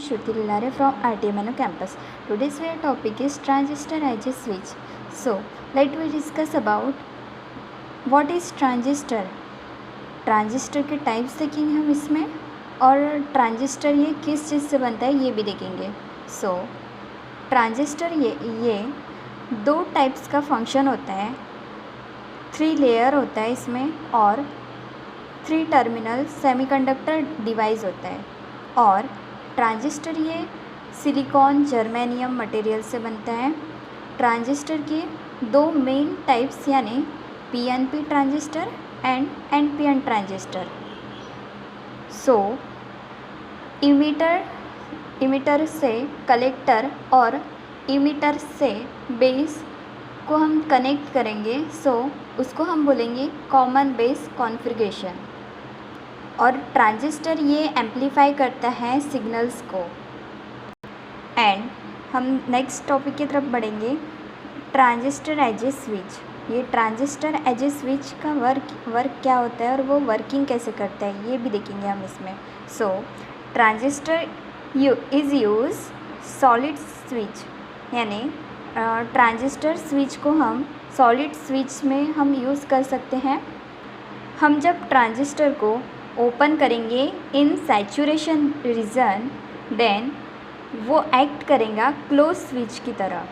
Shruti Lilare from RTMNU campus. Today's topic is transistor as a switch. So, let me discuss about what is transistor. Transistor के types देखेंगे हम इसमें, और transistor ये किस चीज़ से बनता है ये भी देखेंगे. सो ट्रांजिस्टर ये दो टाइप्स का फंक्शन होता है. 3 लेयर होता है इसमें, और 3 टर्मिनल सेमीकंडक्टर डिवाइस होता है. और ट्रांजिस्टर ये सिलिकॉन जर्मेनियम मटेरियल से बनता है. ट्रांजिस्टर के 2 मेन टाइप्स यानी PNP transistor and NPN transistor. So emitter से कलेक्टर और इमीटर से बेस को हम कनेक्ट करेंगे. सो उसको हम बोलेंगे कॉमन बेस कॉन्फ़िगरेशन. और ट्रांजिस्टर ये एम्पलीफाई करता है सिग्नल्स को. एंड हम नेक्स्ट टॉपिक की तरफ बढ़ेंगे, ट्रांजिस्टर एज ए स्विच. ये ट्रांजिस्टर एज ए स्विच का वर्क क्या होता है और वो वर्किंग कैसे करता है ये भी देखेंगे हम इसमें. So transistor is use solid switch, यानी ट्रांजिस्टर स्विच को हम सॉलिड स्विच में हम यूज़ कर सकते हैं. हम जब ट्रांजिस्टर को ओपन करेंगे इन सैचुरेशन रीजन, देन वो एक्ट करेगा क्लोज स्विच की तरह.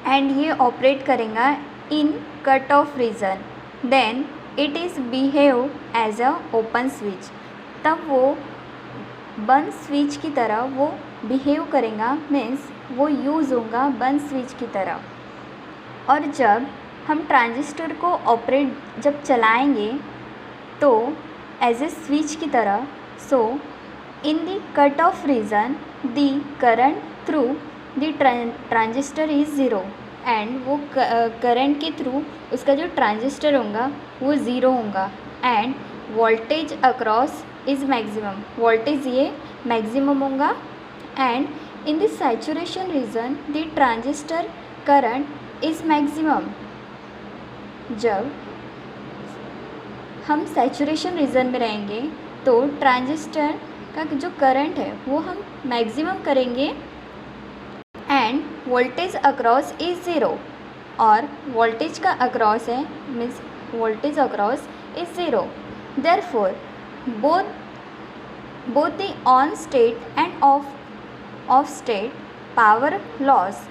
एंड ये ऑपरेट करेगा in cut off region, then it is behave as a open switch. तब वो बंद स्विच की तरह वो बिहेव करेगा, मीन्स वो यूज़ होगा बंद स्विच की तरह. और जब हम ट्रांजिस्टर को ऑपरेट जब चलाएंगे तो एज ए स्विच की तरह. So in the cut off region the current through the transistor is zero. And वो करंट के थ्रू उसका जो ट्रांजिस्टर होगा वो ज़ीरो होगा. And voltage across is maximum. Voltage ये मैक्सिमम होगा. And in the saturation region the transistor current is maximum. जब हम सैचुरेशन रीजन में रहेंगे तो ट्रांजिस्टर का जो करंट है वो हम मैक्सिमम करेंगे. And voltage across is zero. और वोल्टेज का अक्रॉस है, means voltage across is zero. Therefore both the on state end of state power loss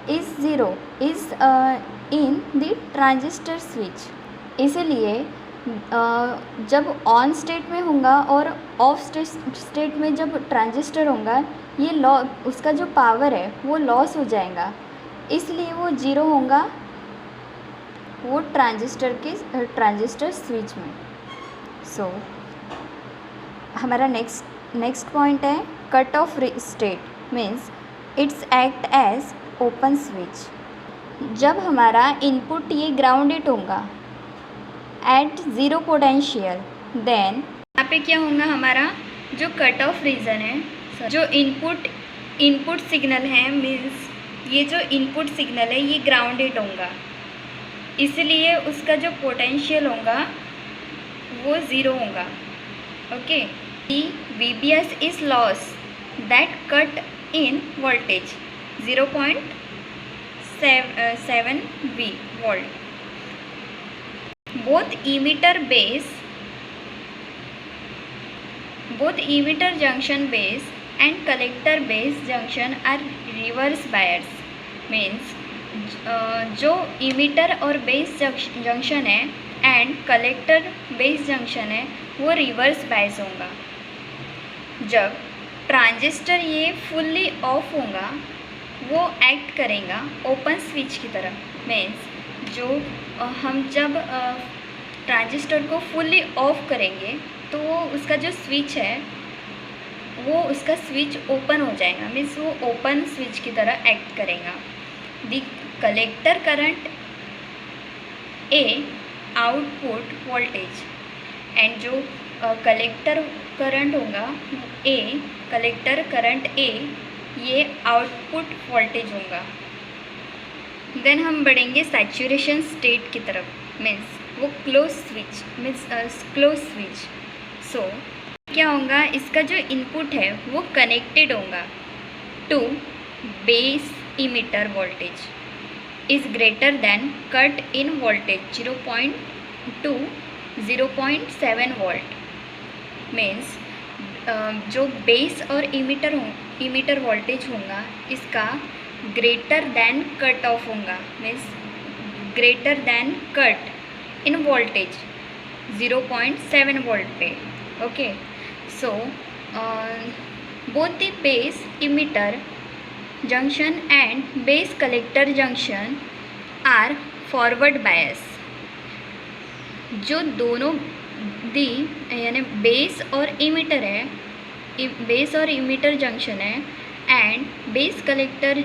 is zero is in the transistor switch. इसलिए जब on state में होगा और of state में जब ट्रांजिस्टर होगा, ये उसका जो पावर है वो लॉस हो जाएगा, इसलिए वो ज़ीरो होगा वो ट्रांजिस्टर स्विच में. सो हमारा नेक्स्ट पॉइंट है cut off state, means it's act as open switch. जब हमारा इनपुट ये ग्राउंडेड होगा एट ज़ीरो पोटेंशियल, देन यहाँ पे क्या होगा, हमारा जो कट ऑफ रीजन है, जो इनपुट सिग्नल है, मीन्स ये जो इनपुट सिग्नल है ये ग्राउंडेड होगा, इसलिए उसका जो पोटेंशियल होगा वो ज़ीरो होगा. Okay. VBS is loss that cut in voltage 0.7 V volt. Both emitter junction base and collector base junction are reverse bias. Means जो इमीटर और बेस जंक्शन है एंड कलेक्टर बेस जंक्शन है वो reverse bias होगा. जब transistor ये fully of होगा वो एक्ट करेगा ओपन स्विच की तरह. मीन्स जो हम जब ट्रांजिस्टर को फुल्ली ऑफ करेंगे तो वो उसका जो स्विच है वो उसका स्विच ओपन हो जाएगा, मीन्स वो ओपन स्विच की तरह एक्ट करेगा. The collector current A output voltage, and जो कलेक्टर करंट होगा कलेक्टर करंट ए ये आउटपुट वोल्टेज होगा. देन हम बढ़ेंगे सैचुरेशन स्टेट की तरफ, मीन्स वो क्लोज स्विच. सो क्या होगा, इसका जो इनपुट है वो कनेक्टेड होगा to base emitter voltage is greater than cut in voltage 0.2 0.7 volt. Means जो बेस और इमीटर वोल्टेज होगा इसका ग्रेटर देन कट ऑफ होगा, means greater than cut in voltage 0.7 volt पे। Okay, so both the base emitter junction and base collector junction are forward bias. जो दोनों दी यानी base और इमीटर है, बेस और इमीटर जंक्शन है एंड बेस कलेक्टर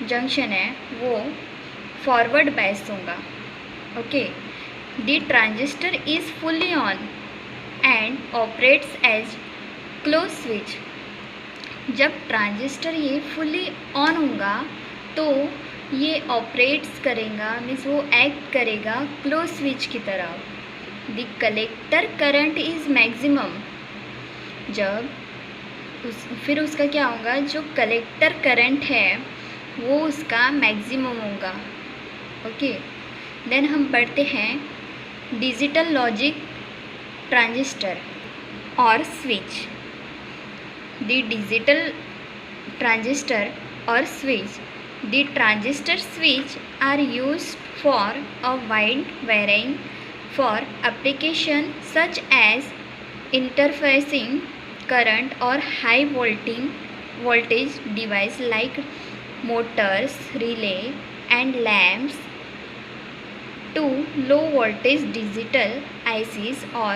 जंक्शन है, वो फॉरवर्ड बायस होगा। Okay, the transistor is fully on and operates as close switch. जब ट्रांजिस्टर ये फुल्ली ऑन होगा तो ये ऑपरेट्स करेगा, मीन्स वो एक्ट करेगा क्लोज स्विच की तरह। The collector current is maximum. जब फिर उसका क्या होगा, जो कलेक्टर करंट है वो उसका मैक्सिमम होगा। ओके, देन हम पढ़ते हैं डिजिटल लॉजिक ट्रांजिस्टर और स्विच। द डिजिटल ट्रांजिस्टर और switch, the transistor switch are used for a wide varying for application such as interfacing current or high voltage device like motors, relay and lamps, to low voltage digital ICs or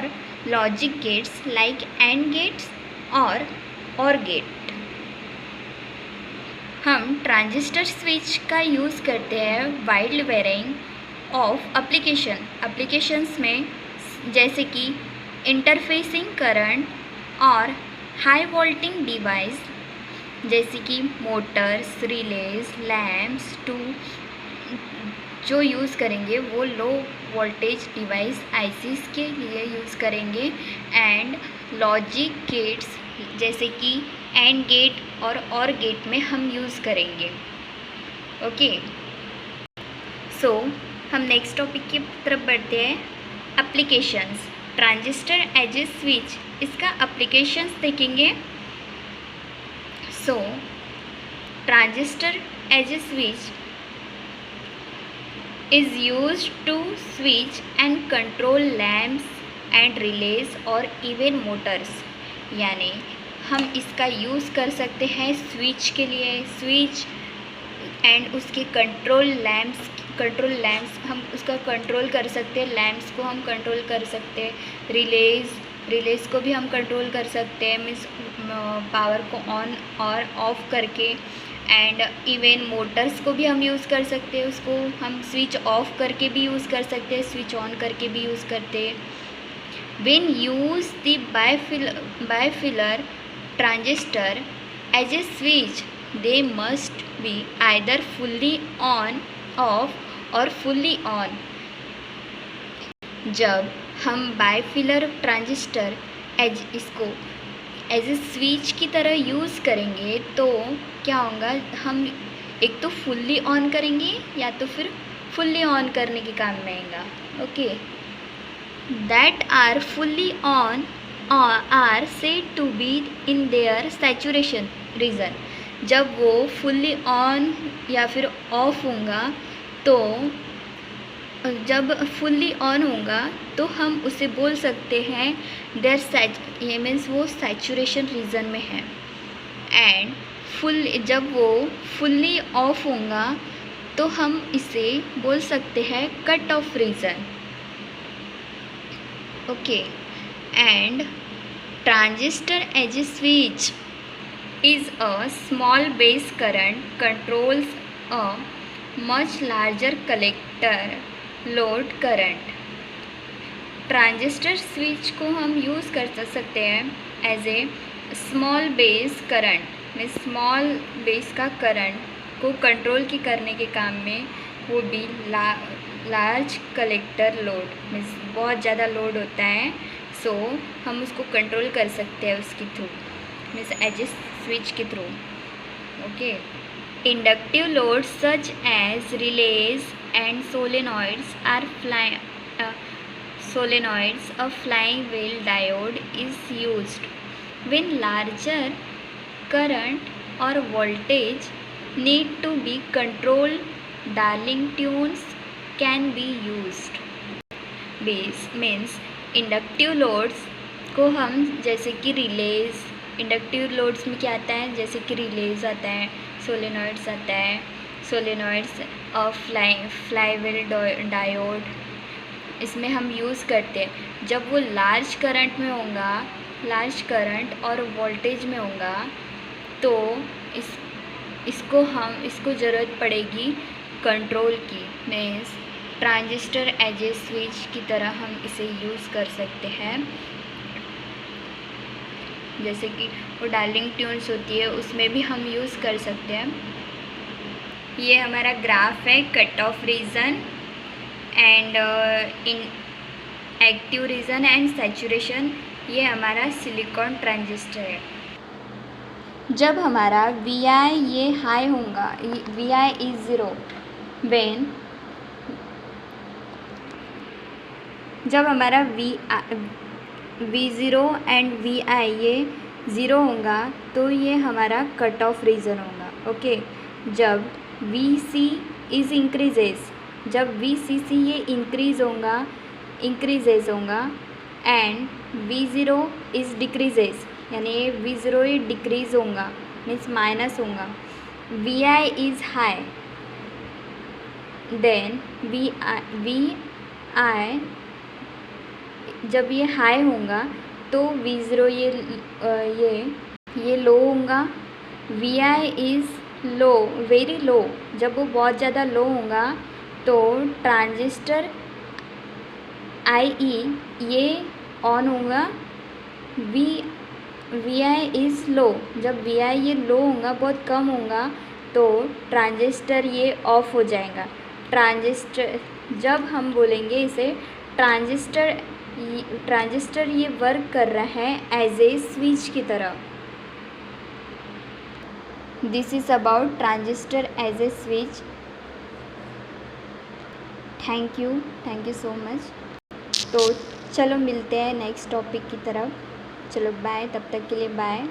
logic gates like AND gates और OR gate। हम transistor switch का use करते हैं wide varying of applications में, जैसे कि interfacing current और high वोल्टिंग device जैसे कि मोटर्स, रिलेज, लैम्प्स, टू जो यूज़ करेंगे वो लो वोल्टेज डिवाइस आईसीस के लिए यूज़ करेंगे एंड लॉजिक गेट्स जैसे कि एंड गेट और गेट में हम यूज़ करेंगे। ओके, सो हम नेक्स्ट टॉपिक की तरफ बढ़ते हैं, applications. Transistor as a switch, इसका एप्लीकेशंस देखेंगे। So transistor as a switch is used to switch and control lamps and relays और even motors। यानी हम इसका यूज़ कर सकते हैं स्विच के लिए, स्विच एंड उसके कंट्रोल लैम्प्स हम उसका कंट्रोल कर सकते हैं, लैम्प्स को हम कंट्रोल कर सकते हैं, रिलेज को भी हम कंट्रोल कर सकते हैं, मीन्स पावर को ऑन और ऑफ करके, एंड इवन मोटर्स को भी हम यूज़ कर सकते हैं, उसको हम स्विच ऑफ करके भी यूज़ कर सकते हैं, स्विच ऑन करके भी यूज़ करते हैं। When use the bipolar transistor as a switch they must be either fully on off और फुल्ली ऑन। जब हम बायफिलर ट्रांजिस्टर इसको एज ए स्विच की तरह यूज़ करेंगे तो क्या होगा, हम एक तो फुल्ली ऑन करेंगे या तो फिर फुल्ली ऑन करने के काम में आएगा। Okay, that are fully on are said to be in their saturation region. जब वो फुल्ली ऑन या फिर ऑफ होगा तो जब फुल्ली ऑन होगा तो हम उसे बोल सकते हैं ये मीन्स वो सैचुरेशन रीजन में है, एंड जब वो फुल्ली ऑफ होगा तो हम इसे बोल सकते हैं cut off region. Okay, and transistor as a switch is a small base current controls a much larger collector load current। Transistor switch को हम यूज़ कर सकते हैं as a small base current में, स्मॉल बेस का current को control की करने के काम में, वो भी लार्ज कलेक्टर लोड मीन्स बहुत ज़्यादा लोड होता है सो हम उसको कंट्रोल कर सकते हैं उसके थ्रू, मीन्स एज ए स्विच के थ्रू। Okay, inductive loads such as relays and solenoids are solenoids, a flying wheel diode is used when larger current or voltage need to be controlled. Darling tunes can be used. Base means inductive loads को हम जैसे कि release, inductive loads में क्या आता है, जैसे कि रिलेज आता है, सोलेनॉइड्स आता है, सोलेनॉइड्स और फ्लाईव्हील डायोड, इसमें हम यूज़ करते हैं जब वो लार्ज करंट में होगा, लार्ज करंट और वोल्टेज में होगा, तो इसको ज़रूरत पड़ेगी कंट्रोल की। Means transistor as a switch की तरह हम इसे यूज़ कर सकते हैं। जैसे कि वो डार्लिंग ट्यून्स होती है उसमें भी हम यूज़ कर सकते हैं। ये हमारा ग्राफ है cut off region and in active region and saturation. ये हमारा सिलिकॉन ट्रांजिस्टर है। जब हमारा Vi ये हाई होगा, Vi इज़ ज़ीरो व्हेन, जब हमारा V0 एंड Vi ये ज़ीरो होगा तो ये हमारा कट ऑफ रीजन होगा। ओके, जब Vc इज़ इंक्रीजेस, जब Vcc ये इंक्रीजेज होगा एंड V0 इज़ डिक्रीजेस, यानी V0 ये डिक्रीज होगा, मीन्स माइनस होगा। Vi is high, then Vi जब ये हाई होगा तो V0 ये लो होगा। Vi is low, very low, जब वो बहुत ज़्यादा लो होगा तो ट्रांजिस्टर IE ये ऑन होगा। Vi इज़ लो, जब Vi ये लो होगा, बहुत कम होगा, तो ट्रांजिस्टर ये ऑफ हो जाएगा। ट्रांजिस्टर, जब हम बोलेंगे इसे ट्रांजिस्टर ये वर्क कर रहा है एज ए स्विच की तरह। This is about transistor as a switch. Thank you so much. तो चलो मिलते हैं नेक्स्ट टॉपिक की तरफ। चलो बाय, तब तक के लिए बाय।